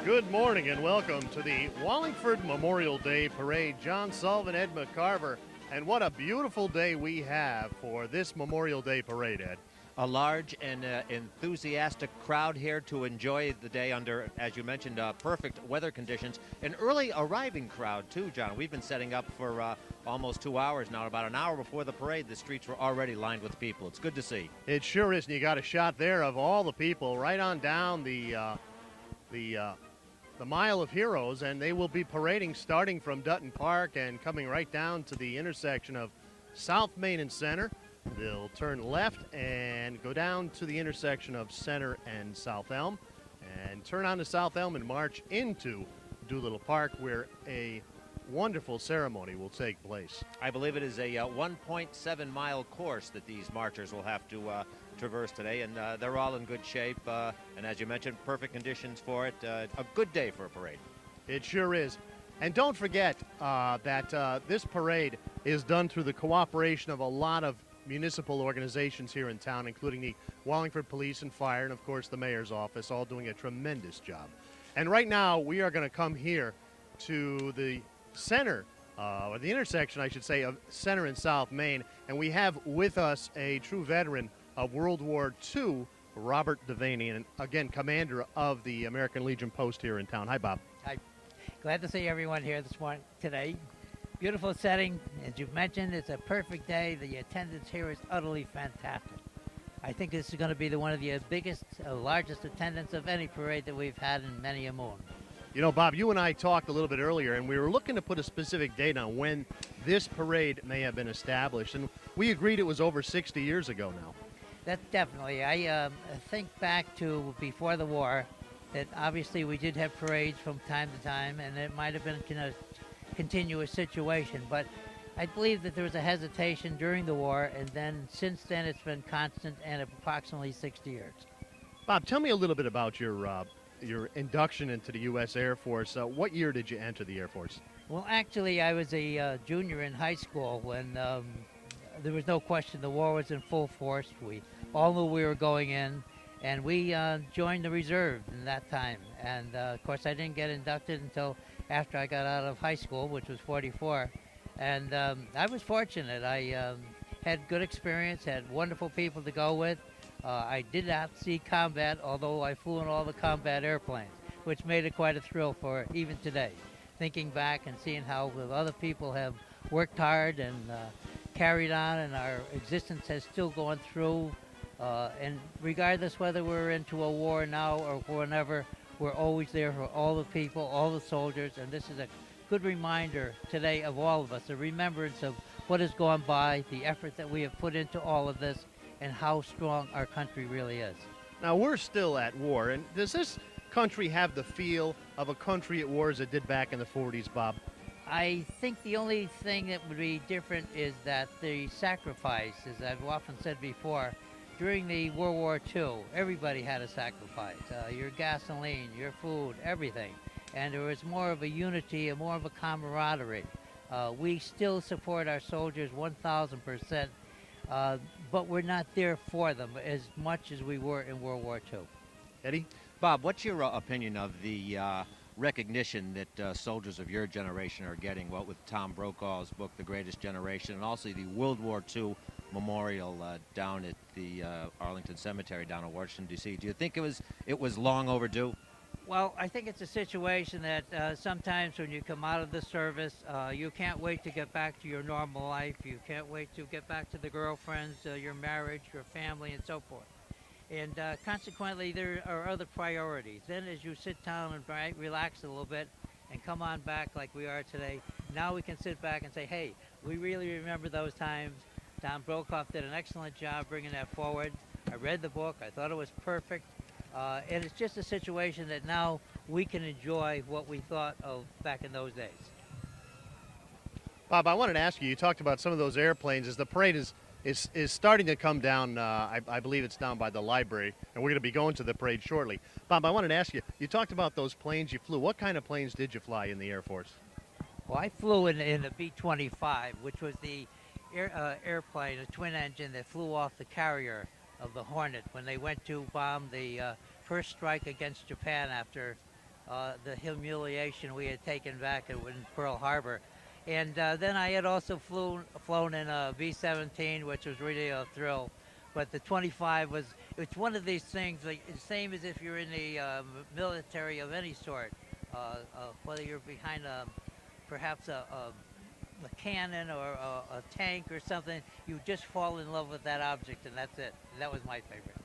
Good morning and welcome to the Wallingford Memorial Day Parade. John Sullivan, Ed McCarver, and what a beautiful day we have for this Memorial Day Parade, Ed. A large and enthusiastic crowd here to enjoy the day under, as you mentioned, perfect weather conditions. An early arriving crowd, too, John. We've been setting up for almost 2 hours now. About an hour before the parade, the streets were already lined with people. It's good to see. It sure is, and you got a shot there of all the people right on down the Mile of Heroes, and they will be parading starting from Dutton Park and coming right down to the intersection of South Main and Center. They'll turn left and go down to the intersection of Center and South Elm and turn onto South Elm and march into Doolittle Park, where a wonderful ceremony will take place. I believe it is a 1.7-mile course that these marchers will have to traverse today, and they're all in good shape, and as you mentioned, perfect conditions for it. A good day for a parade. It sure is. And don't forget that this parade is done through the cooperation of a lot of municipal organizations here in town, including the Wallingford Police and Fire, and of course the Mayor's Office, all doing a tremendous job. And right now we are going to come here to the center, or the intersection, I should say, of Center and South Main, and we have with us a true veteran of World War II, Robert Devaney, and again, commander of the American Legion post here in town. Hi, Bob. Hi. Glad to see everyone here this morning, today. Beautiful setting. As you've mentioned, it's a perfect day. The attendance here is utterly fantastic. I think this is going to be one of the biggest, largest attendance of any parade that we've had in many a moon. You know, Bob, you and I talked a little bit earlier, and we were looking to put a specific date on when this parade may have been established, and we agreed it was over 60 years ago now. That definitely. I think back to before the war, that obviously we did have parades from time to time, and it might have been a continuous situation, but I believe that there was a hesitation during the war, and then since then it's been constant and approximately 60 years. Bob, tell me a little bit about your induction into the U.S. Air Force. What year did you enter the Air Force? Well, actually, I was a junior in high school when there was no question the war was in full force. We all knew we were going in, and we joined the reserve in that time. And, of course, I didn't get inducted until after I got out of high school, which was 44. And I was fortunate. I had good experience, had wonderful people to go with. I did not see combat, although I flew in all the combat airplanes, which made it quite a thrill for even today. Thinking back and seeing how the other people have worked hard and carried on, and our existence has still gone through. And regardless whether we're into a war now or whenever, we're always there for all the people, all the soldiers, and this is a good reminder today of all of us, a remembrance of what has gone by, the effort that we have put into all of this, and how strong our country really is. Now, we're still at war, and does this country have the feel of a country at war as it did back in the 40s, Bob? I think the only thing that would be different is that the sacrifice, as I've often said before, during the World War II, everybody had a sacrifice. Your gasoline, your food, everything. And there was more of a unity and more of a camaraderie. We still support our soldiers 1,000%, but we're not there for them as much as we were in World War II. Eddie? Bob, what's your opinion of the recognition that soldiers of your generation are getting, what with Tom Brokaw's book, The Greatest Generation, and also the World War II memorial down at the Arlington Cemetery down in Washington, D.C. Do you think it was long overdue? Well, I think it's a situation that sometimes when you come out of the service, you can't wait to get back to your normal life. You can't wait to get back to the girlfriends, your marriage, your family, and so forth. And consequently, there are other priorities. Then as you sit down and relax a little bit and come on back like we are today, now we can sit back and say, hey, we really remember those times. Tom Brokaw did an excellent job bringing that forward. I read the book. I thought it was perfect. And it's just a situation that now we can enjoy what we thought of back in those days. Bob, I wanted to ask you, you talked about some of those airplanes as the parade is starting to come down. I believe it's down by the library, and we're going to be going to the parade shortly. Bob, I wanted to ask you, you talked about those planes you flew. What kind of planes did you fly in the Air Force? Well, I flew in a B-25, which was the airplane, a twin engine that flew off the carrier of the Hornet when they went to bomb the first strike against Japan after the humiliation we had taken back in Pearl Harbor. And then I had also flown in a B-17, which was really a thrill. But the 25 it's one of these things, like the same as if you're in the military of any sort, whether you're behind perhaps a cannon or a tank or something, you just fall in love with that object, and that's it. That was my favorite.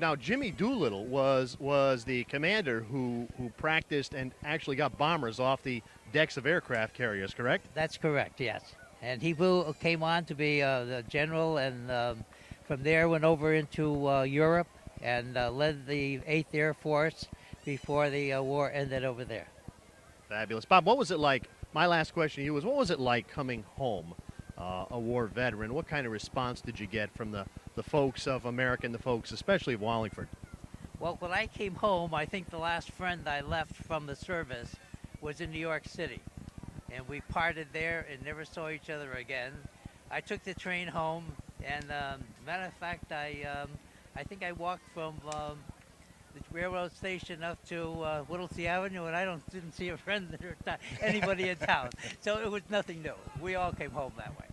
Now Jimmy Doolittle was the commander who practiced and actually got bombers off the decks of aircraft carriers, correct? That's correct, yes. And he came on to be the general, and from there went over into Europe and led the 8th Air Force before the war ended over there. Fabulous. Bob, what was it like? My last question to you was, what was it like coming home, a war veteran? What kind of response did you get from the folks of America and the folks, especially of Wallingford? Well, when I came home, I think the last friend I left from the service was in New York City. And we parted there and never saw each other again. I took the train home, and matter of fact, I think I walked from the railroad station up to Whittlesey Avenue, and I didn't see a friend or anybody in town. So it was nothing new. We all came home that way.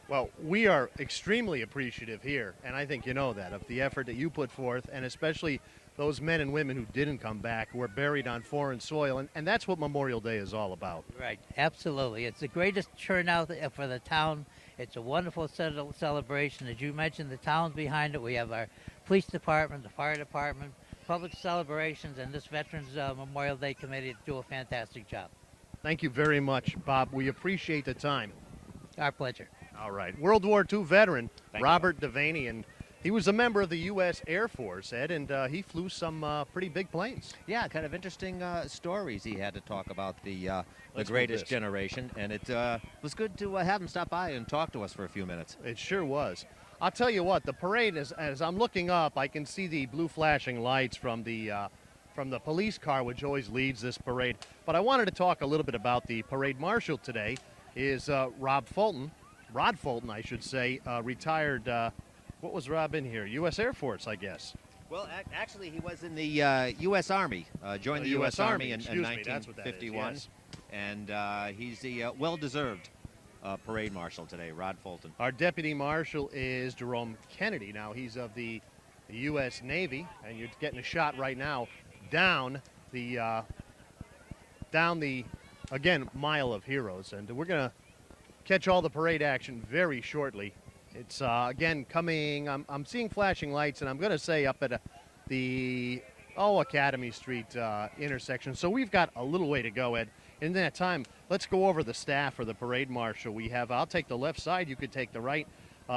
Well, we are extremely appreciative here, and I think you know that, of the effort that you put forth, and especially those men and women who didn't come back, who were buried on foreign soil, and that's what Memorial Day is all about. Right, absolutely. It's the greatest turnout for the town. It's a wonderful celebration. As you mentioned, the town's behind it. We have our police department, the fire department, public celebrations, and this Veterans Memorial Day Committee do a fantastic job. Thank you very much, Bob. We appreciate the time. Our pleasure. All right. World War II veteran Thank you. Robert Devaney, and he was a member of the U.S. Air Force, Ed, and he flew some pretty big planes. Yeah, kind of interesting stories he had to talk about the Let's greatest move this. generation, and it was good to have him stop by and talk to us for a few minutes. It sure was. I'll tell you what, the parade, as I'm looking up, I can see the blue flashing lights from the police car, which always leads this parade. But I wanted to talk a little bit about the parade marshal today. Is Rod Fulton, I should say, retired. What was Rob in here? U.S. Air Force, I guess. Well, actually, he was in the U.S. Army, joined the U.S. Army in Excuse me, that's what that is, 1951, yes. and he's the well-deserved parade marshal today, Rod Fulton. Our deputy marshal is Jerome Kennedy. Now, he's of the U.S. Navy, and you're getting a shot right now down the again, Mile of Heroes, and we're going to catch all the parade action very shortly. It's, again, coming, I'm seeing flashing lights, and I'm going to say up at the Academy Street intersection. So we've got a little way to go, Ed. In that time, let's go over the staff for the parade marshal. We have, I'll take the left side, you could take the right.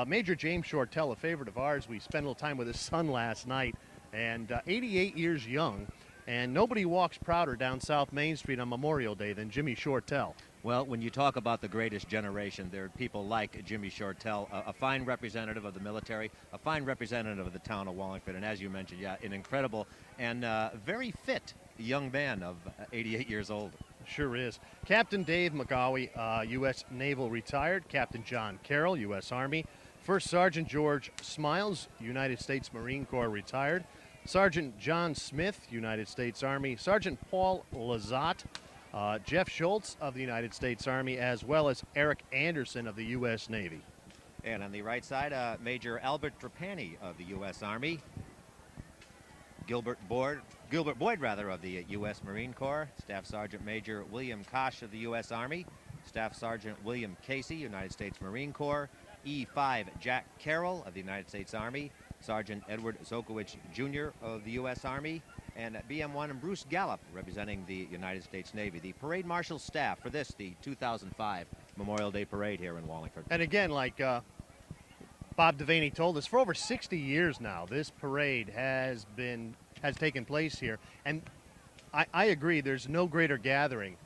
Major James Shortell, a favorite of ours. We spent a little time with his son last night, and 88 years young. And nobody walks prouder down South Main Street on Memorial Day than Jimmy Shortell. Well, when you talk about the greatest generation, there are people like Jimmy Shortell, a fine representative of the military, a fine representative of the town of Wallingford, and as you mentioned, yeah, an incredible and very fit young man of 88 years old. Sure is. Captain Dave McGaughy, U.S. Naval retired. Captain John Carroll, U.S. Army. First Sergeant George Smiles, United States Marine Corps retired. Sergeant John Smith, United States Army. Sergeant Paul Lazat, Jeff Schultz of the United States Army, as well as Eric Anderson of the U.S. Navy. And on the right side, Major Albert Trapani of the U.S. Army. Gilbert Boyd of the U.S. Marine Corps. Staff Sergeant Major William Kosh of the U.S. Army. Staff Sergeant William Casey, United States Marine Corps. E5 Jack Carroll of the United States Army. Sergeant Edward Zokowicz Jr. of the U.S. Army, and BM1 and Bruce Gallup representing the United States Navy. The parade marshal staff for the 2005 Memorial Day Parade here in Wallingford. And again, like Bob Devaney told us, for over 60 years now, this parade has taken place here. And I agree, there's no greater gathering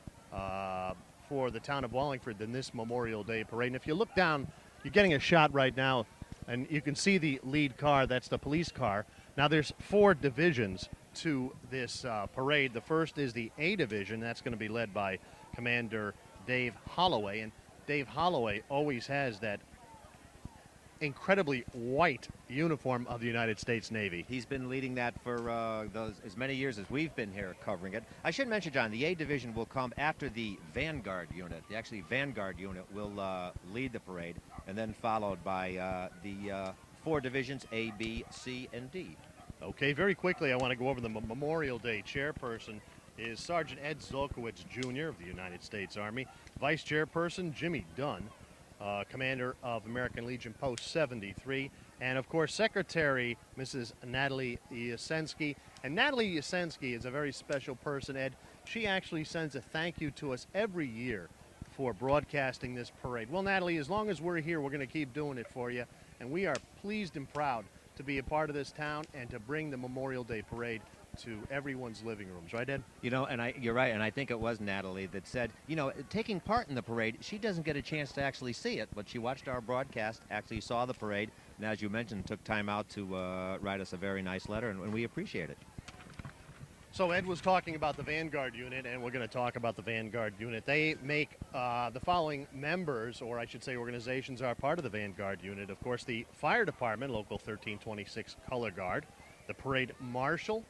for the town of Wallingford than this Memorial Day Parade. And if you look down, you're getting a shot right now, and you can see the lead car. That's the police car. Now, there's 4 divisions to this parade. The first is the A Division. That's going to be led by Commander Dave Holloway. And Dave Holloway always has that incredibly white uniform of the United States Navy. He's been leading that for as many years as we've been here covering it. I should mention, John, the A Division will come after the Vanguard unit. The actually Vanguard unit will lead the parade, and then followed by the 4 divisions, A, B, C, and D. Okay, very quickly, I want to go over the Memorial Day chairperson is Sergeant Ed Zolkowicz, Jr. of the United States Army. Vice Chairperson Jimmy Dunn, Commander of American Legion Post 73. And, of course, Secretary Mrs. Natalie Yasensky. And Natalie Yasensky is a very special person, Ed. She actually sends a thank you to us every year for broadcasting this parade. Well, Natalie, as long as we're here, we're going to keep doing it for you. And we are pleased and proud to be a part of this town and to bring the Memorial Day parade to everyone's living rooms. Right, Ed? You know, and you're right, and I think it was Natalie that said, you know, taking part in the parade, she doesn't get a chance to actually see it, but she watched our broadcast, actually saw the parade, and as you mentioned, took time out to write us a very nice letter, and we appreciate it. So Ed was talking about the Vanguard unit, and we're going to talk about the Vanguard unit. They make the following members, or I should say organizations, are part of the Vanguard unit. Of course, the Fire Department, Local 1326 Color Guard, the Parade Marshal,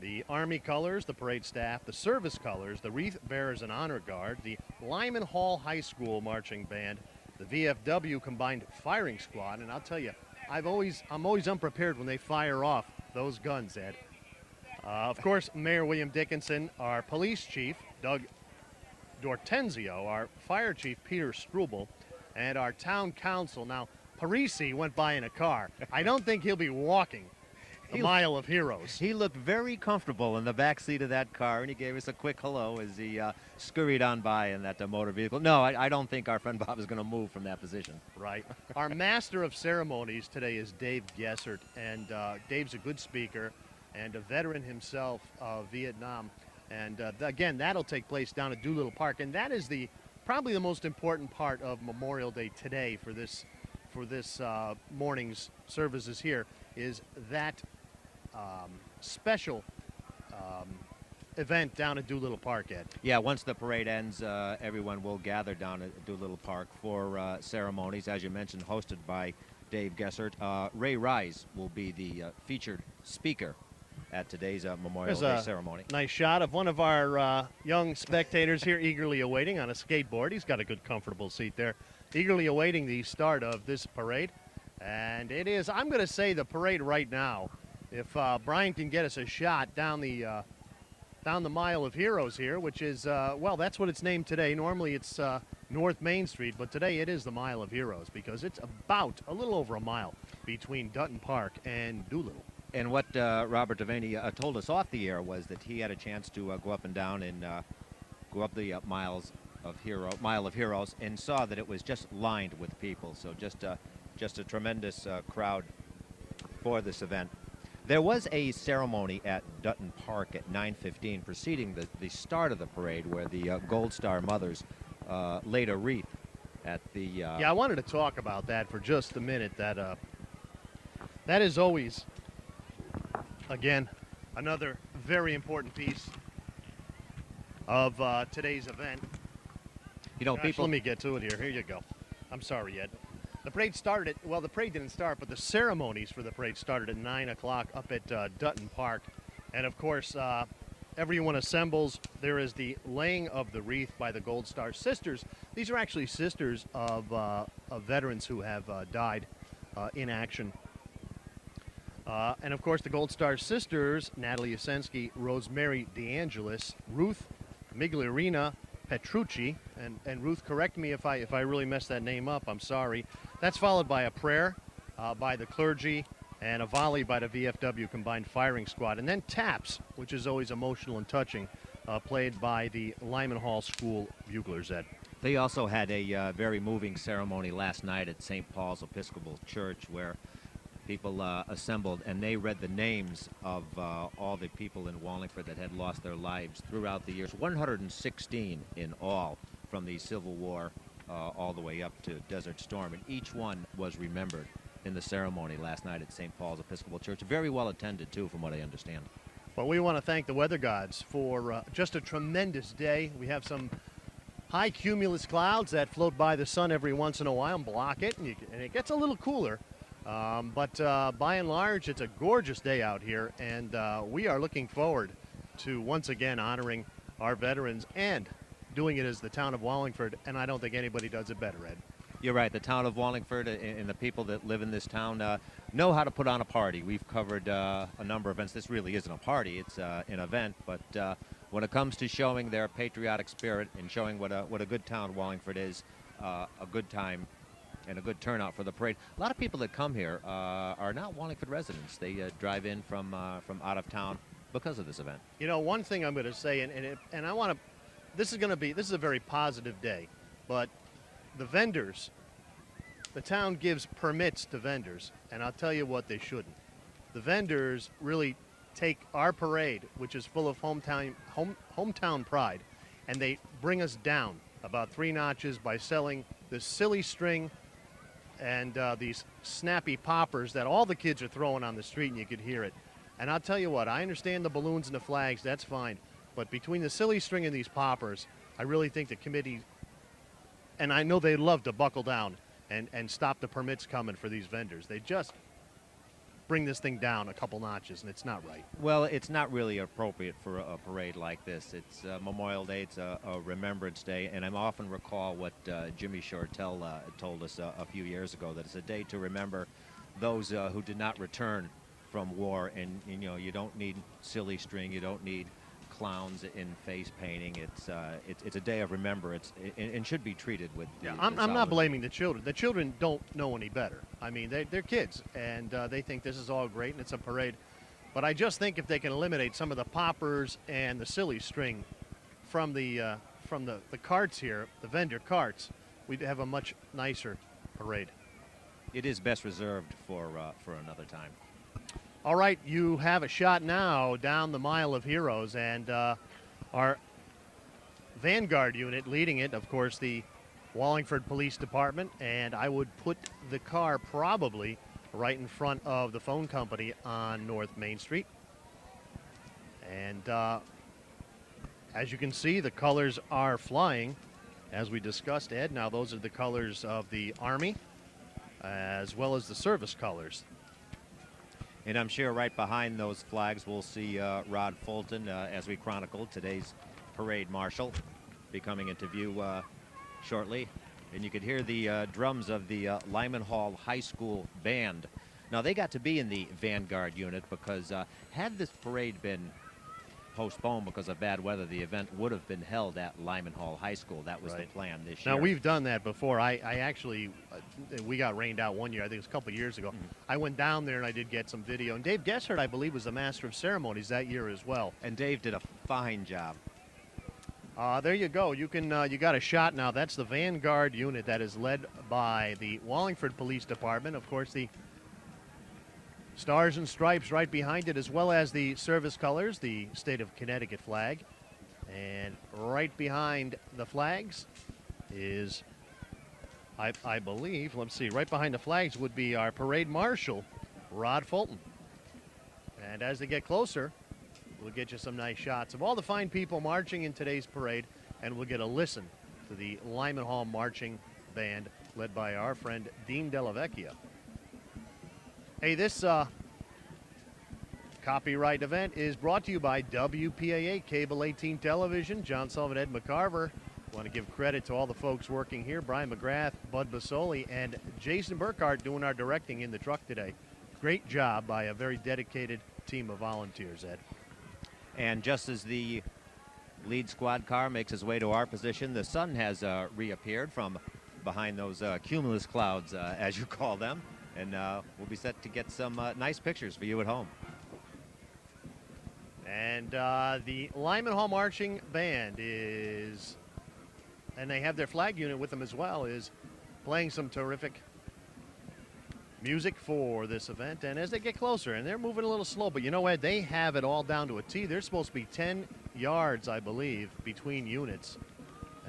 the Army Colors, the Parade Staff, the Service Colors, the Wreath Bearers and Honor Guard, the Lyman Hall High School Marching Band, the VFW Combined Firing Squad, and I'll tell you, I'm always unprepared when they fire off those guns, Ed. Of course, Mayor William Dickinson, our Police Chief, Doug Dortenzio, our Fire Chief, Peter Struble, and our Town Council. Now, Parisi went by in a car. I don't think he'll be walking the Mile of Heroes. He looked very comfortable in the back seat of that car, and he gave us a quick hello as he scurried on by in that motor vehicle. No, I don't think our friend Bob is going to move from that position. Right. Our Master of Ceremonies today is Dave Gessert, and Dave's a good speaker and a veteran himself of Vietnam. And again, that'll take place down at Doolittle Park, and that is probably the most important part of Memorial Day today for this morning's services here, is that special event down at Doolittle Park, Ed. Yeah, once the parade ends, everyone will gather down at Doolittle Park for ceremonies, as you mentioned, hosted by Dave Gessert. Ray Rise will be the featured speaker at today's Memorial Day ceremony. Nice shot of one of our young spectators here eagerly awaiting on a skateboard. He's got a good, comfortable seat there, eagerly awaiting the start of this parade. And it is, I'm going to say, the parade right now. If Brian can get us a shot down the Mile of Heroes here, which is, well, that's what it's named today. Normally it's North Main Street, but today it is the Mile of Heroes because it's about a little over a mile between Dutton Park and Doolittle. And what Robert Devaney told us off the air was that he had a chance to go up and down and go up the Mile of Heroes and saw that it was just lined with people. So just a tremendous crowd for this event. There was a ceremony at Dutton Park at 9:15 preceding the start of the parade where the Gold Star mothers laid a wreath at the... Yeah, I wanted to talk about that for just a minute. That is always, again, another very important piece of today's event. You know, people... Let me get to it here. Here you go. I'm sorry, Ed. The parade started well, the parade didn't start, but the ceremonies for the parade started at 9 o'clock up at Dutton Park. And, of course, everyone assembles. There is the laying of the wreath by the Gold Star Sisters. These are actually sisters of veterans who have died in action. And, of course, the Gold Star Sisters, Natalie Yasensky, Rosemary DeAngelis, Ruth Migliorina Petrucci, and Ruth, correct me if I really messed that name up, I'm sorry. That's followed by a prayer by the clergy and a volley by the VFW Combined Firing Squad, and then taps, which is always emotional and touching, played by the Lyman Hall School buglers, Ed. They also had a very moving ceremony last night at St. Paul's Episcopal Church where people assembled and they read the names of all the people in Wallingford that had lost their lives throughout the years. 116 in all from the Civil War all the way up to Desert Storm, and each one was remembered in the ceremony last night at St. Paul's Episcopal Church. Very well attended, too, from what I understand. Well, we want to thank the weather gods for just a tremendous day. We have some high cumulus clouds that float by the sun every once in a while and block it, and it gets a little cooler. But by and large, it's a gorgeous day out here, and we are looking forward to once again honoring our veterans and doing it as the town of Wallingford, and I don't think anybody does it better, Ed. You're right. The town of Wallingford and the people that live in this town know how to put on a party. We've covered a number of events. This really isn't a party. It's an event. But when it comes to showing their patriotic spirit and showing what a good town Wallingford is, a good time and a good turnout for the parade. A lot of people that come here are not Wallingford residents. They drive in from out of town because of this event. You know, one thing I'm going to say, and I want to, this is a very positive day, but the vendors, the town gives permits to vendors, and I'll tell you what, they shouldn't. The vendors really take our parade, which is full of hometown pride, and they bring us down about 3 notches by selling this silly string and these snappy poppers that all the kids are throwing on the street, and you could hear it. And I'll tell you what, I understand the balloons and the flags, that's fine. But between the silly string and these poppers, I really think the committee, and I know they love to buckle down and stop the permits coming for these vendors. They just bring this thing down a couple notches, and it's not right. Well, it's not really appropriate for a parade like this. It's Memorial Day, it's a Remembrance Day, and I often recall what Jimmy Shortell told us a few years ago, that it's a day to remember those who did not return from war, and you know, you don't need silly string, you don't need clowns in face painting. It's a day of remembrance and should be treated with. Yeah, I'm not blaming the children. The children don't know any better. I mean, they're kids, and they think this is all great and it's a parade. But I just think if they can eliminate some of the poppers and the silly string from the carts here, the vendor carts, we'd have a much nicer parade. It is best reserved for another time. All right, you have a shot now down the Mile of Heroes, and our Vanguard unit leading it, of course, the Wallingford Police Department, and I would put the car probably right in front of the phone company on North Main Street. And as you can see, the colors are flying, as we discussed, Ed. Now, those are the colors of the Army, as well as the service colors. And I'm sure right behind those flags we'll see Rod Fulton, as we chronicled, today's parade marshal, be coming into view shortly. And you could hear the drums of the Lyman Hall High School band. Now, they got to be in the Vanguard unit because had this parade been postponed because of bad weather, the event would have been held at Lyman Hall High School. That was Right. the plan this year. Now, we've done that before. I actually, we got rained out one year, I think it was a couple years ago. I went down there and I did get some video. And Dave Gessert, I believe, was the master of ceremonies that year as well. And Dave did a fine job. There you go. You got a shot now. That's the Vanguard unit that is led by the Wallingford Police Department. Of course, the Stars and Stripes right behind it, as well as the service colors, the state of Connecticut flag. And right behind the flags is, I believe, let's see, right behind the flags would be our parade marshal, Rod Fulton. And as they get closer, we'll get you some nice shots of all the fine people marching in today's parade, and we'll get a listen to the Lyman Hall Marching Band led by our friend Dean Delavecchia. Hey, this copyright event is brought to you by WPAA Cable 18 Television. John Sullivan, Ed McCarver. Want to give credit to all the folks working here, Brian McGrath, Bud Basoli, and Jason Burkhart doing our directing in the truck today. Great job by a very dedicated team of volunteers, Ed. And just as the lead squad car makes its way to our position, the sun has reappeared from behind those cumulus clouds, as you call them. And we'll be set to get some nice pictures for you at home. And the Lyman Hall Marching Band is, and they have their flag unit with them as well, is playing some terrific music for this event. And as they get closer, and they're moving a little slow, but you know what? They have it all down to a T. There's supposed to be 10 yards, I believe, between units.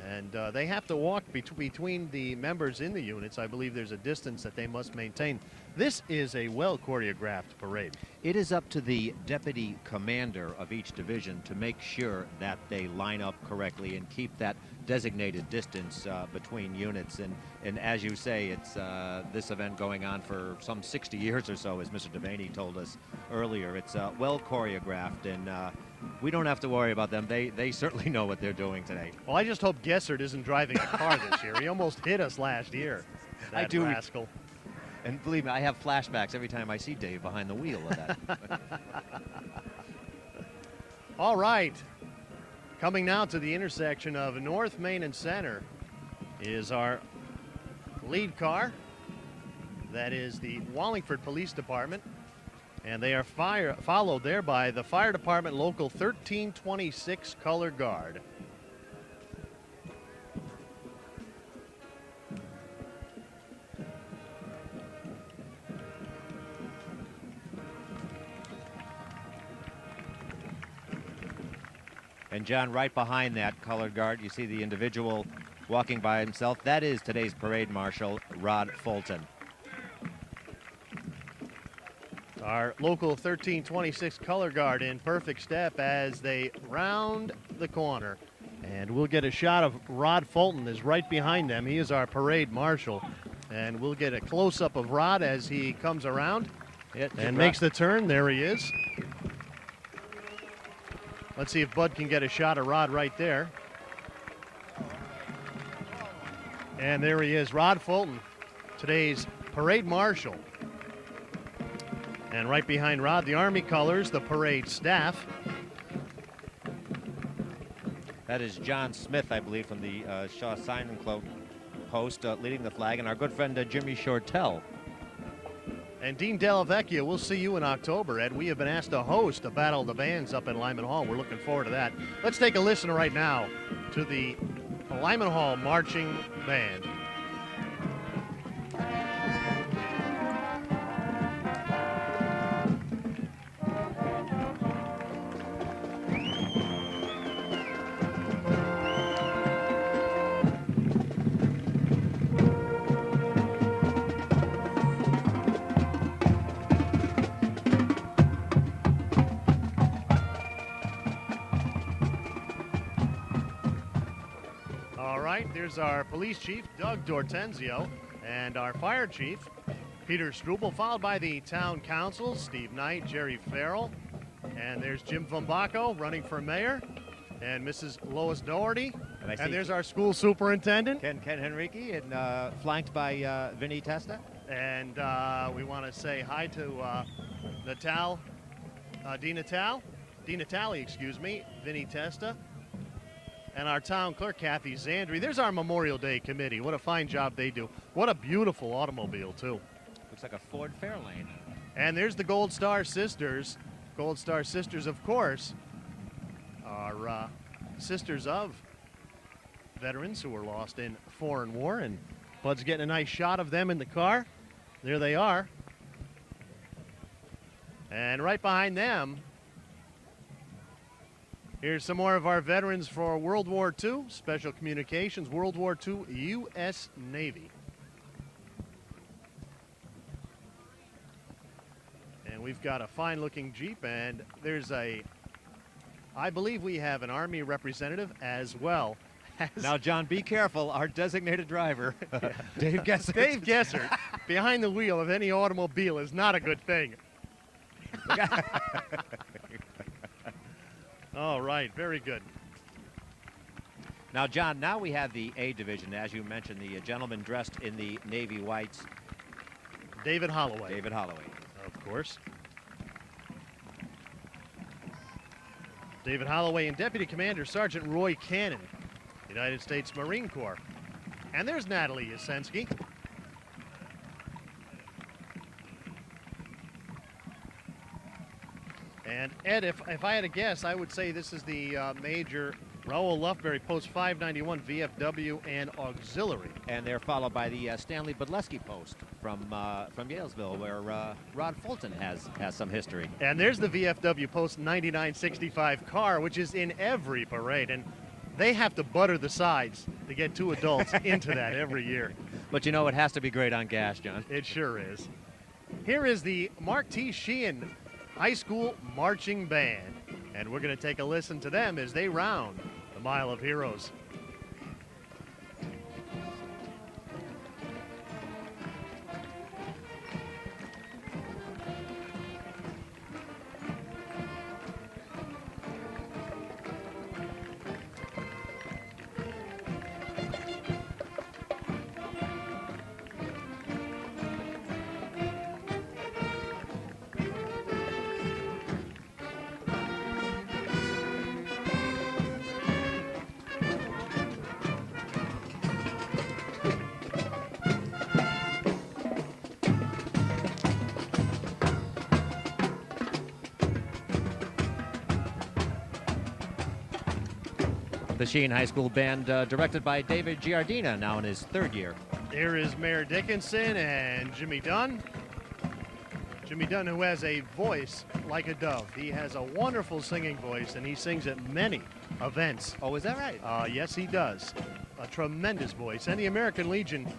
And they have to walk between the members in the units. I believe there's a distance that they must maintain. This is a well-choreographed parade. It is up to the deputy commander of each division to make sure that they line up correctly and keep that designated distance between units. And as you say, it's this event going on for some 60 years or so, as Mr. Devaney told us earlier. It's well choreographed, and we don't have to worry about them. They certainly know what they're doing today. Well, I just hope Gessert isn't driving a car this year. He almost hit us last year. I That do. rascal. And believe me, I have flashbacks every time I see Dave behind the wheel of that. All right. Coming now to the intersection of North Main and Center is our lead car. That is the Wallingford Police Department. And they are followed there by the Fire Department Local 1326 Color Guard. And John, right behind that colored guard, you see the individual walking by himself. That is today's parade marshal, Rod Fulton. Our local 1326 color guard in perfect step as they round the corner. And we'll get a shot of Rod Fulton is right behind them. He is our parade marshal. And we'll get a close-up of Rod as he comes around and makes the turn. There he is. Let's see if Bud can get a shot of Rod right there. And there he is, Rod Fulton, today's parade marshal. And right behind Rod, the Army colors, the parade staff. That is John Smith, I believe, from the Shaw Sign and Cloak post, leading the flag, and our good friend Jimmy Shortell. And Dean Dellavecchia, we'll see you in October, Ed. We have been asked to host a Battle of the Bands up in Lyman Hall. We're looking forward to that. Let's take a listen right now to the Lyman Hall Marching Band. There's our police chief, Doug Dortenzio, and our fire chief, Peter Struble, followed by the town council, Steve Knight, Jerry Farrell, and there's Jim Vumbaco running for mayor, and Mrs. Lois Doherty, and there's our school superintendent. Ken Henrique, and flanked by Vinny Testa. And we want to say hi to Di Natale, Vinny Testa, and our town clerk, Kathy Zandri. There's our Memorial Day committee. What a fine job they do. What a beautiful automobile, too. Looks like a Ford Fairlane. And there's the Gold Star Sisters. Gold Star Sisters, of course, are sisters of veterans who were lost in foreign war. And Bud's getting a nice shot of them in the car. There they are. And right behind them, here's some more of our veterans for World War II, Special Communications, World War II, U.S. Navy. And we've got a fine-looking Jeep, and there's I believe we have an Army representative as well. Now, John, be careful. Our designated driver, Dave Gessert. Dave Gessert, behind the wheel of any automobile is not a good thing. All right, very good. Now, John, now we have the A division, as you mentioned, the gentleman dressed in the navy whites. David Holloway. David Holloway. Of course. David Holloway and Deputy Commander Sergeant Roy Cannon, United States Marine Corps. And there's Natalie Yasensky. And Ed, if I had to guess, I would say this is the Major Raoul Luftberry Post 591 VFW and Auxiliary. And they're followed by the Stanley Bodleski Post from Yalesville, where Rod Fulton has some history. And there's the VFW Post 9965 car, which is in every parade. And they have to butter the sides to get 2 adults into that every year. But you know, it has to be great on gas, John. It sure is. Here is the Mark T. Sheehan High School Marching Band, and we're going to take a listen to them as they round the Mile of Heroes. The Sheehan High School Band, directed by David Giardina, now in his 3rd year. Here is Mayor Dickinson and Jimmy Dunn. Jimmy Dunn, who has a voice like a dove. He has a wonderful singing voice, and he sings at many events. Oh, is that right? Yes, he does. A tremendous voice. And the American Legion,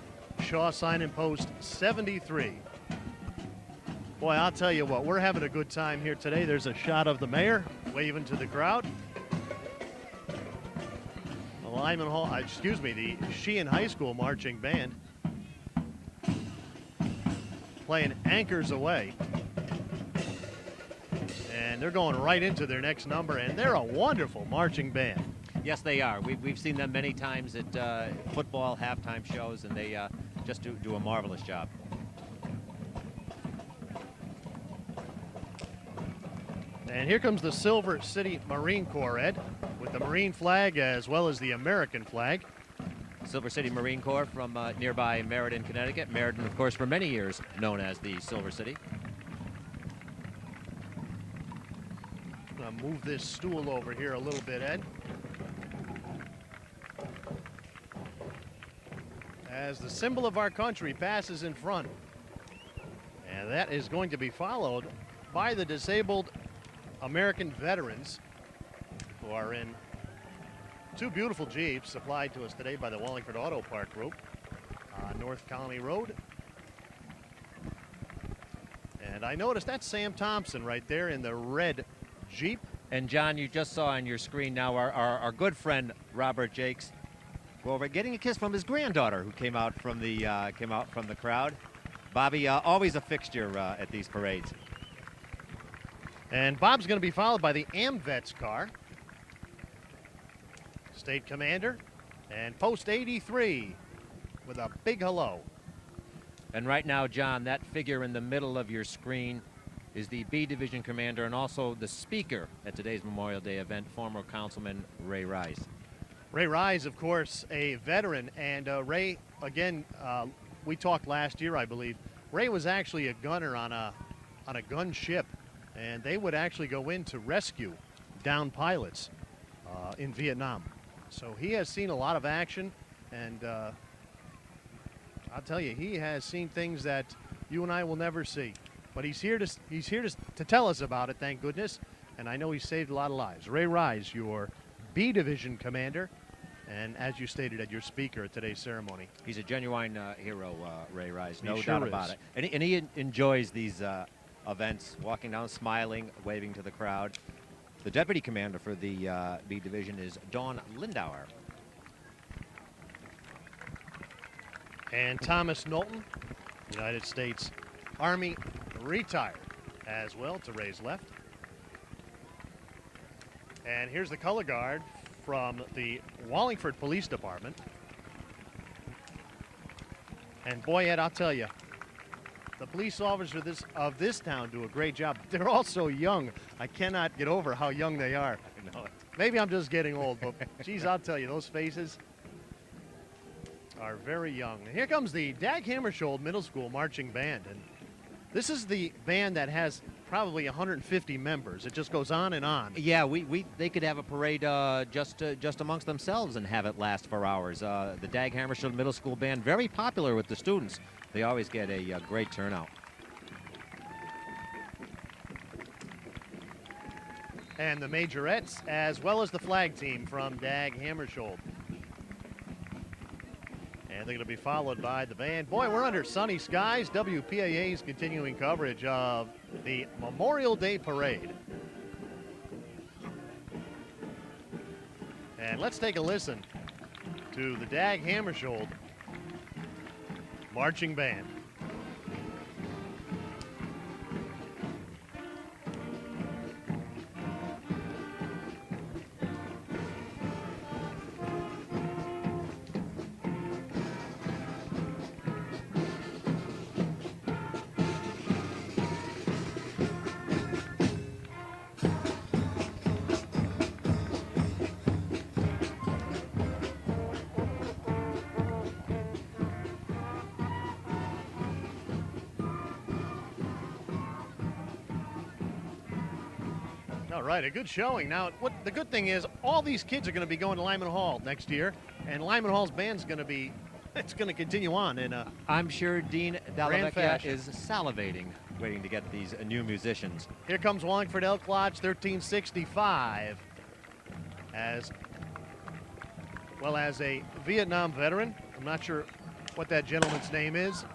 Shaw Sign and Post 73. Boy, I'll tell you what, we're having a good time here today. There's a shot of the mayor waving to the crowd. The Sheehan High School Marching Band playing Anchors Away. And they're going right into their next number, and they're a wonderful marching band. Yes, they are. We've seen them many times at football halftime shows, and they just do a marvelous job. And here comes the Silver City Marine Corps, Ed, with the Marine flag as well as the American flag. Silver City Marine Corps from nearby Meriden, Connecticut. Meriden, of course, for many years known as the Silver City. I'm going to move this stool over here a little bit, Ed. As the symbol of our country passes in front. And that is going to be followed by the disabled American veterans, who are in 2 beautiful Jeeps supplied to us today by the Wallingford Auto Park Group, North Colony Road. And I noticed that's Sam Thompson right there in the red Jeep. And John, you just saw on your screen now our good friend Robert Jakes go over getting a kiss from his granddaughter, who came out from the crowd. Bobby, always a fixture at these parades. And Bob's going to be followed by the AMVETS car. State Commander and Post 83 with a big hello. And right now, John, that figure in the middle of your screen is the B Division Commander and also the speaker at today's Memorial Day event, former Councilman Ray Rise. Ray Rise, of course, a veteran. And Ray, again, we talked last year, I believe. Ray was actually a gunner on a gunship. And they would actually go in to rescue downed pilots in Vietnam. So he has seen a lot of action, and I'll tell you, he has seen things that you and I will never see. But he's here to tell us about it, thank goodness. And I know he saved a lot of lives. Ray Rise, your B Division Commander, and as you stated, at your speaker at today's ceremony. He's a genuine hero, Ray Rise, no He sure doubt about is. it. And he enjoys these events, walking down, smiling, waving to the crowd. The Deputy Commander for the B Division is Dawn Lindauer. And Thomas Knowlton, United States Army retired as well to Ray's left. And here's the color guard from the Wallingford Police Department. And boy, Ed, I'll tell you, the police officers of this town do a great job. They're all so young. I cannot get over how young they are. I know it. Maybe I'm just getting old, but geez, I'll tell you, those faces are very young. And here comes the Dag Hammarskjöld Middle School Marching Band. And this is the band that has probably 150 members. It just goes on and on. Yeah, they could have a parade just amongst themselves and have it last for hours. The Dag Hammarskjöld Middle School Band, very popular with the students. They always get a great turnout. and the majorettes, as well as the flag team from Dag Hammarskjöld. And they're going to be followed by the band. Boy, we're under sunny skies. WPAA's continuing coverage of the Memorial Day Parade. And let's take a listen to the Dag Hammarskjöld marching band. All right, a good showing. Now, what the good thing is, all these kids are going to be going to Lyman Hall next year, and Lyman Hall's band's going to be, it's going to continue on in a I'm sure Dean grand Dallavecchia fashion. is salivating, waiting to get these new musicians. Here comes Wallingford Elk Lodge 1365, as well as a Vietnam veteran. I'm not sure what that gentleman's name is.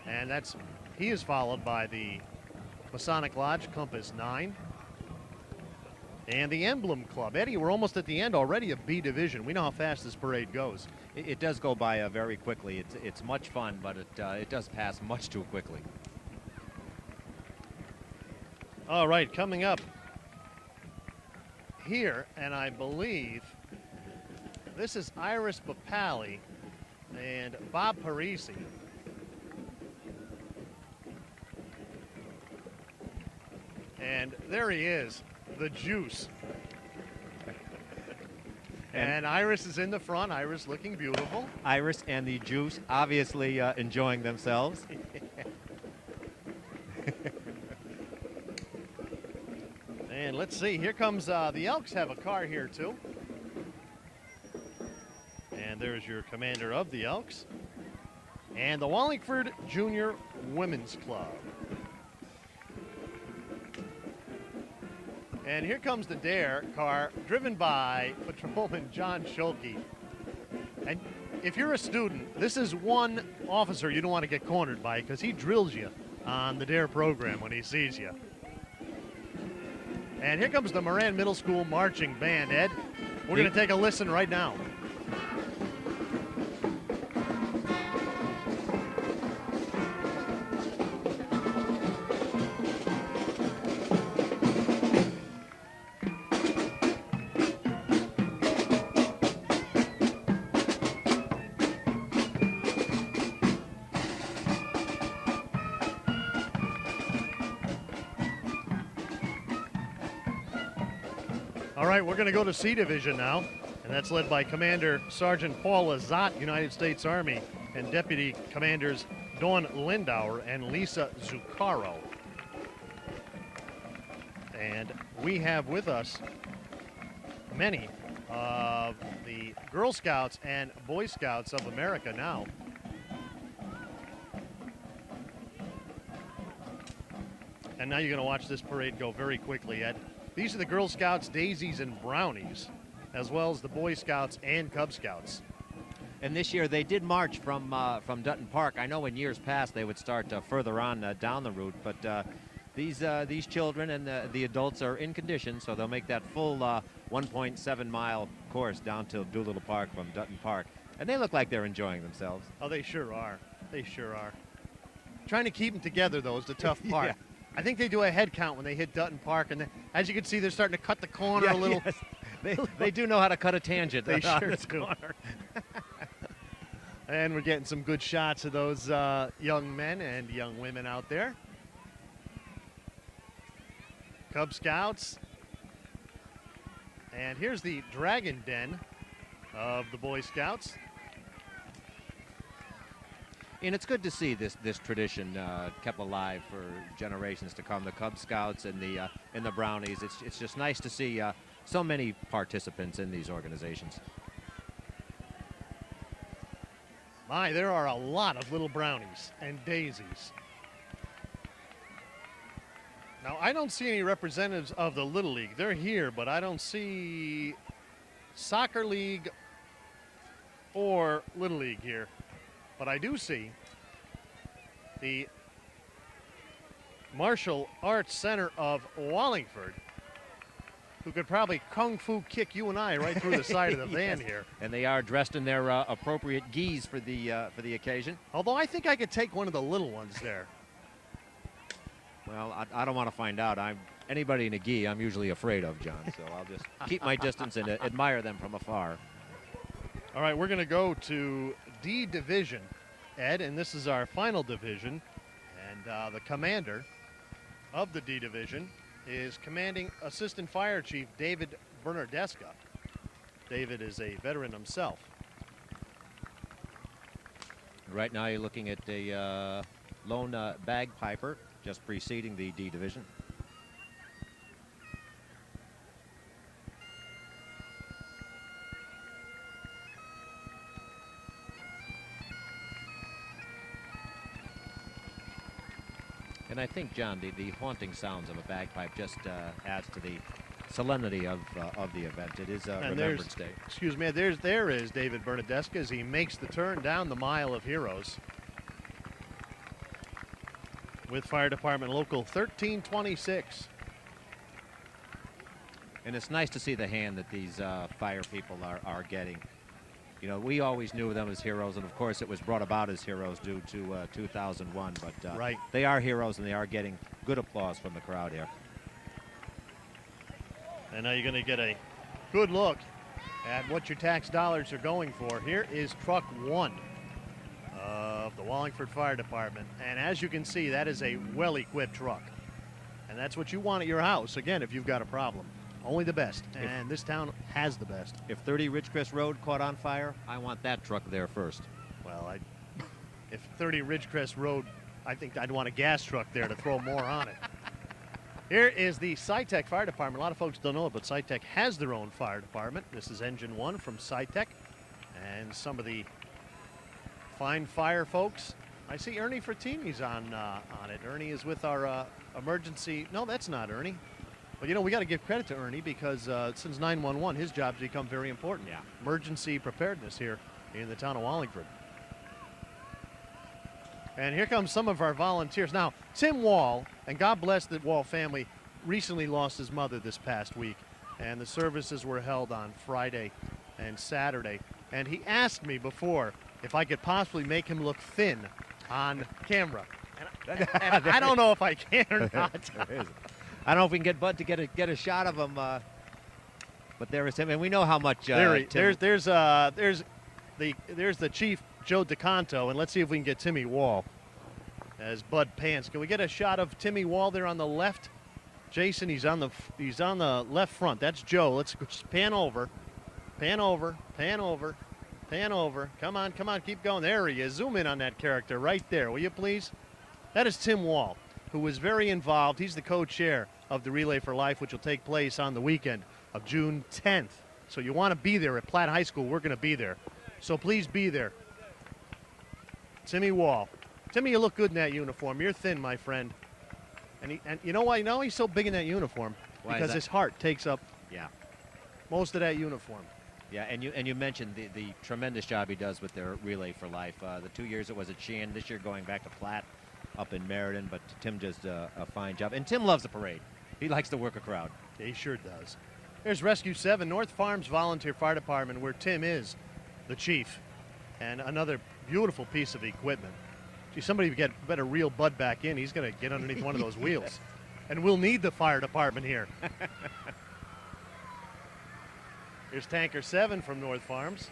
And he is followed by the Masonic Lodge, Compass 9. And the Emblem Club. Eddie, we're almost at the end already of B Division. We know how fast this parade goes. It does go by very quickly. It's much fun, but it does pass much too quickly. All right, coming up here, and I believe this is Iris Bapali and Bob Parisi. And there he is, the Juice. And Iris is in the front. Iris looking beautiful. Iris and the Juice obviously enjoying themselves. And let's see, here comes, the Elks have a car here too. And there's your commander of the Elks. And the Wallingford Junior Women's Club. And here comes the Dare car, driven by Patrolman John Schulke. And if you're a student, this is one officer you don't want to get cornered by, because he drills you on the Dare program when he sees you. And here comes the Moran Middle School Marching Band, Ed. We're going to take a listen right now. All right, we're going to go to C Division now, and that's led by Commander Sergeant Paul Lazat, United States Army, and Deputy Commanders Dawn Lindauer and Lisa Zuccaro. And we have with us many of the Girl Scouts and Boy Scouts of America now. And now you're going to watch this parade go very quickly, Ed. These are the Girl Scouts, Daisies, and Brownies, as well as the Boy Scouts and Cub Scouts. And this year they did march from Dutton Park. I know in years past they would start further on down the route, but these children and the adults are in condition, so they'll make that full 1.7-mile course down to Doolittle Park from Dutton Park. And they look like they're enjoying themselves. Oh, they sure are. They sure are. Trying to keep them together, though, is the tough part. Yeah. I think they do a head count when they hit Dutton Park, and as you can see, they're starting to cut the corner a little. Yes. They do know how to cut a tangent. They on sure this do. corner. And we're getting some good shots of those young men and young women out there. Cub Scouts. And here's the Dragon Den of the Boy Scouts. And it's good to see this tradition kept alive for generations to come. The Cub Scouts and the Brownies. It's just nice to see so many participants in these organizations. My, there are a lot of little Brownies and Daisies. Now, I don't see any representatives of the Little League. They're here, but I don't see Soccer League or Little League here. But I do see the Martial Arts Center of Wallingford, who could probably kung fu kick you and I right through the side of the van Yes. here. And they are dressed in their appropriate gis for the occasion. Although I think I could take one of the little ones there. Well, I don't want to find out. Anybody in a gi I'm usually afraid of, John, so I'll just keep my distance and admire them from afar. All right, we're going to go to D Division, Ed, and this is our final division. And the commander of the D Division is Commanding Assistant Fire Chief David Bernardesca. David is a veteran himself. Right now you're looking at a lone bagpiper just preceding the D Division. And I think, John, the haunting sounds of a bagpipe just adds to the solemnity of the event. It is a Remembrance Day. Excuse me, there is David Bernardesca as he makes the turn down the Mile of Heroes with Fire Department Local 1326. And it's nice to see the hand that these fire people are getting. You know, we always knew them as heroes, and of course it was brought about as heroes due to 2001, but right. They are heroes, and they are getting good applause from the crowd here. And now you're going to get a good look at what your tax dollars are going for. Here is Truck 1 of the Wallingford Fire Department, and as you can see, that is a well-equipped truck. And that's what you want at your house, again, if you've got a problem. Only the best, and this town has the best. If 30 Ridgecrest Road caught on fire, I want that truck there first. Well, if 30 Ridgecrest Road, I think I'd want a gas truck there to throw more on it. Here is the SciTech Fire Department. A lot of folks don't know it, but SciTech has their own fire department. This is Engine 1 from SciTech, and some of the fine fire folks. I see Ernie Frattini's on it. Ernie is with our emergency. No, that's not Ernie. But, you know, we got to give credit to Ernie because since 911, his job's become very important. Yeah. Emergency preparedness here in the town of Wallingford. And here comes some of our volunteers. Now, Tim Wall, and God bless the Wall family, recently lost his mother this past week. And the services were held on Friday and Saturday. And he asked me before if I could possibly make him look thin on camera. And I don't know if I can or not. I don't know if we can get Bud to get a shot of him, but there is him, and we know how much. There's the Chief Joe DeCanto, and let's see if we can get Timmy Wall as Bud pants. Can we get a shot of Timmy Wall there on the left? Jason, he's on the left front. That's Joe. Let's pan over, pan over, pan over, pan over. Come on, keep going. There he is. Zoom in on that character right there, will you please? That is Tim Wall, who was very involved. He's the co-chair of the Relay for Life, which will take place on the weekend of June 10th. So you want to be there at Platt High School. We're going to be there. So please be there. Timmy Wall. Timmy, you look good in that uniform. You're thin, my friend. And you know why? You know he's so big in that uniform? Why because his heart takes up most of that uniform. Yeah, and you mentioned the tremendous job he does with their Relay for Life. The 2 years it was at Sheehan, this year going back to Platt up in Meriden, but Tim does a fine job. And Tim loves the parade. He likes to work a crowd. He sure does. There's Rescue 7, North Farms Volunteer Fire Department, where Tim is the chief. And another beautiful piece of equipment. Gee, somebody better reel Bud back in. He's going to get underneath one of those wheels. And we'll need the fire department here. Here's Tanker 7 from North Farms.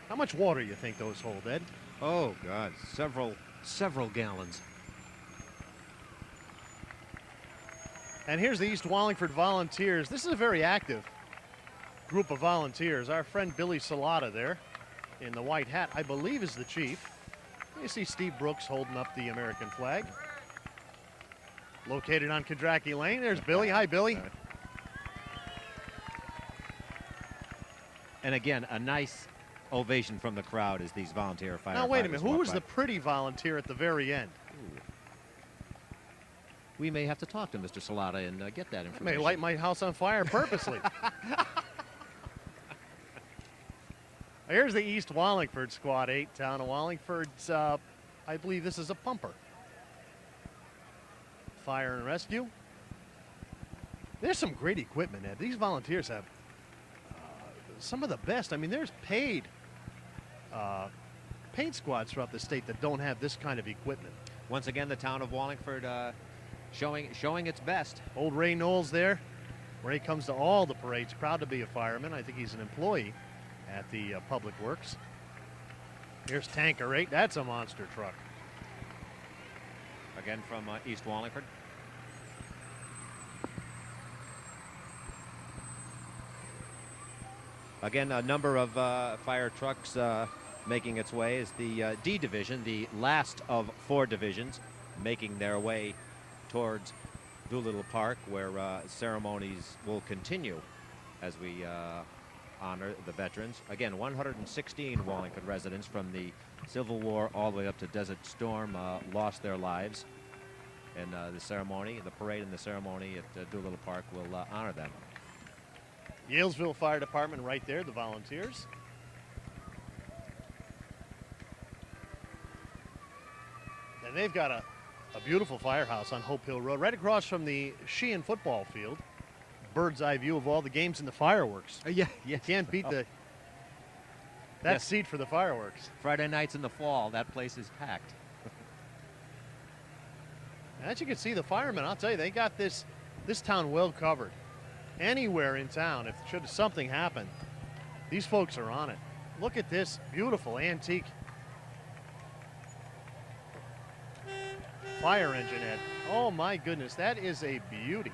How much water do you think those hold, Ed? Oh, God, several gallons. And here's the East Wallingford Volunteers. This is a very active group of volunteers. Our friend Billy Salata there in the white hat, I believe, is the chief. You see Steve Brooks holding up the American flag. Located on Kadraki Lane. There's Billy. Hi, Billy. And again, a nice ovation from the crowd as these volunteer firefighters. Now, wait a minute. Who was the pretty volunteer at the very end? we may have to talk to Mr. Salata and get that I information. may light my house on fire purposely. Here's the East Wallingford Squad 8. Town of Wallingford's, I believe this is a pumper. Fire and rescue. There's some great equipment, Ed. These volunteers have some of the best. I mean, there's paid paint squads throughout the state that don't have this kind of equipment. Once again, the town of Wallingford showing its best. Old Ray Knowles there. Ray comes to all the parades, proud to be a fireman. I think he's an employee at the Public Works. Here's Tanker 8. That's a monster truck. Again from East Wallingford. Again, a number of fire trucks making its way as the D Division, the last of 4 divisions, making their way towards Doolittle Park, where ceremonies will continue as we honor the veterans. Again, 116 Wallingford residents from the Civil War all the way up to Desert Storm lost their lives. And the ceremony, the parade and the ceremony at Doolittle Park will honor them. Yalesville Fire Department right there, the volunteers. And they've got a beautiful firehouse on Hope Hill Road, right across from the Sheehan football field. Bird's eye view of all the games and the fireworks. Yeah. Can't beat that Yes. seat for the fireworks. Friday nights in the fall, that place is packed. As you can see, the firemen, I'll tell you, they got this town well covered. Anywhere in town, if should something happen, these folks are on it. Look at this beautiful antique fire engine, Ed. Oh my goodness, that is a beauty.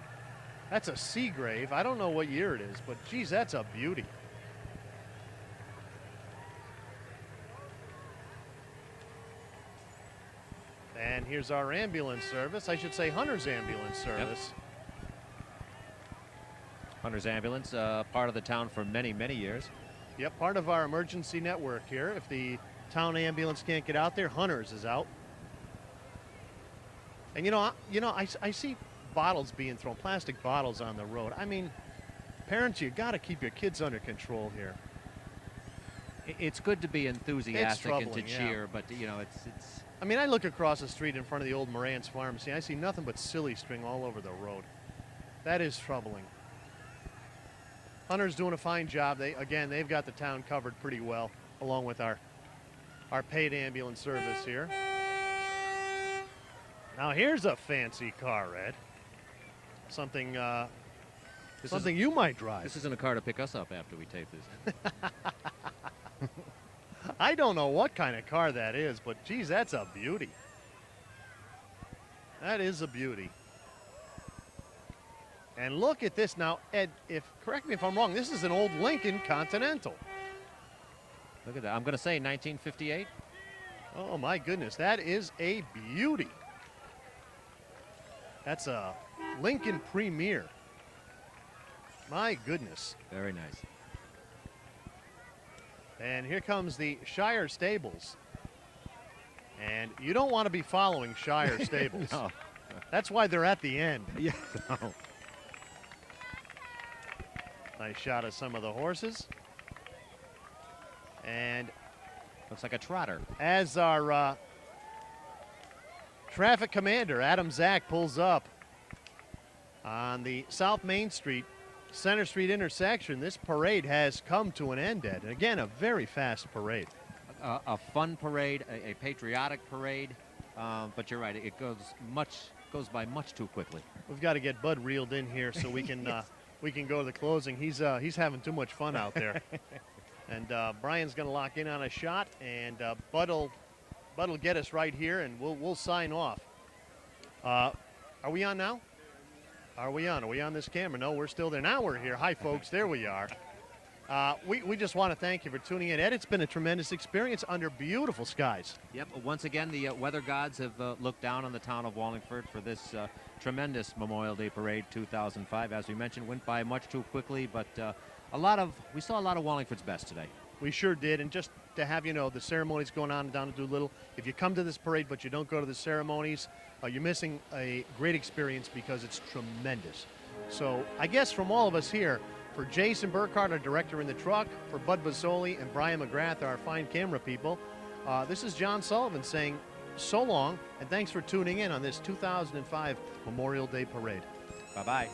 That's a Seagrave. I don't know what year it is, but geez, that's a beauty. And here's our ambulance service. I should say Hunter's ambulance service. Hunter's Ambulance, part of the town for many, many years. Yep, part of our emergency network here. If the town ambulance can't get out there, Hunter's is out. And I see bottles being thrown, plastic bottles on the road. I mean, parents, you got to keep your kids under control here. It's good to be enthusiastic and to troubling, yeah. cheer, but it's. I mean, I look across the street in front of the old Moran's Pharmacy. I see nothing but silly string all over the road. That is troubling. Hunter's doing a fine job. They've got the town covered pretty well, along with our paid ambulance service here. Now here's a fancy car, Ed. Something you might drive. This isn't a car to pick us up after we tape this. I don't know what kind of car that is, but geez, that's a beauty. That is a beauty. And look at this now, Ed. Correct me if I'm wrong. This is an old Lincoln Continental. Look at that. I'm going to say 1958. Oh my goodness, that is a beauty. That's a Lincoln Premier. My goodness. Very nice. And here comes the Shire Stables. And you don't want to be following Shire Stables. No. That's why they're at the end. Yeah. No. Nice shot of some of the horses. And Looks like a trotter. as our traffic commander, Adam Zach, pulls up on the South Main Street, Center Street intersection, this parade has come to an end, Ed. And again, a very fast parade. A fun parade, a patriotic parade, but you're right. It goes by much too quickly. We've got to get Bud reeled in here so we can we can go to the closing. He's having too much fun out there. And Brian's going to lock in on a shot, and Bud'll get us right here, and we'll sign off. Are we on now? Are we on this camera? No, we're still there. Now we're here. Hi, folks. There we are. We just want to thank you for tuning in. Ed, it's been a tremendous experience under beautiful skies. Yep. Once again, the weather gods have looked down on the town of Wallingford for this tremendous Memorial Day Parade 2005. As we mentioned, went by much too quickly, but we saw a lot of Wallingford's best today. We sure did. And just to have, the ceremonies going on down in Doolittle, if you come to this parade but you don't go to the ceremonies, you're missing a great experience because it's tremendous. So I guess from all of us here, for Jason Burkhardt, our director in the truck, for Bud Basoli and Brian McGrath, our fine camera people, this is John Sullivan saying so long, and thanks for tuning in on this 2005 Memorial Day Parade. Bye-bye.